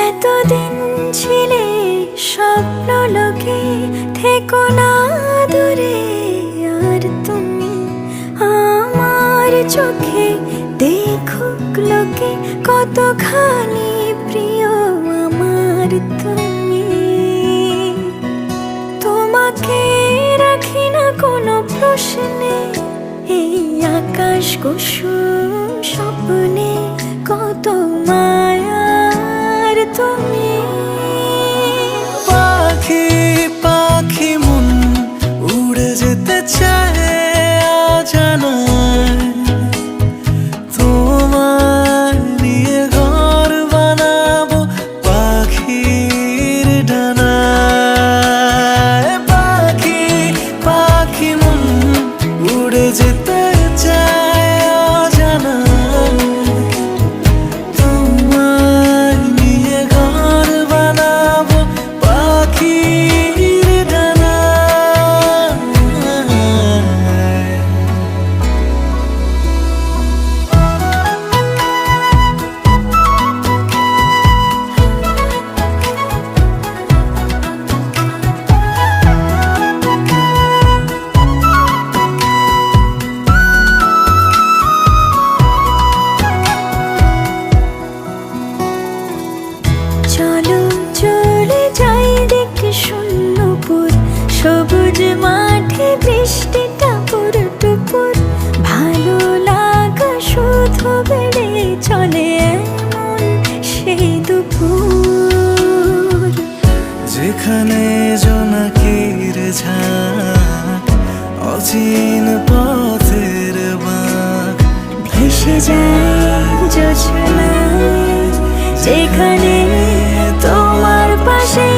এতদিন ছিলে স্বপ্ন লোকে, থেকো না দূরে আর তুমি আমার চোখে। দেখুক লোকে কতখানি প্রিয় আমার তুমি। তোমাকে রাখি না কোনো প্রশ্নে, এই আকাশ কুসুম স্বপ্নে কত মায়ার তুমি। পাখি পাখি মন উড়ে যেতে চায় অজানায়, তোমার নিয়ে ঘর বানাবো পাখির ডানায়। পাখি পাখি মন উড়ে যেতে চায় অজানায়, তোমার নিয়ে ঘর বানাবো পাখির ডানায়। চলো চলে যাই দেখে শূন্যপুর, সবুজ মাঠে বৃষ্টিটা পুরো টুপুর। ভালো লাগা শুধু বেড়ে চলে এমন সেই দুপুর, যেখানে জোনাকির ঝাঁক, অচিন পথের বাঁক, ভেসে যায় জোছনায়। যেখানে তোমার পাশে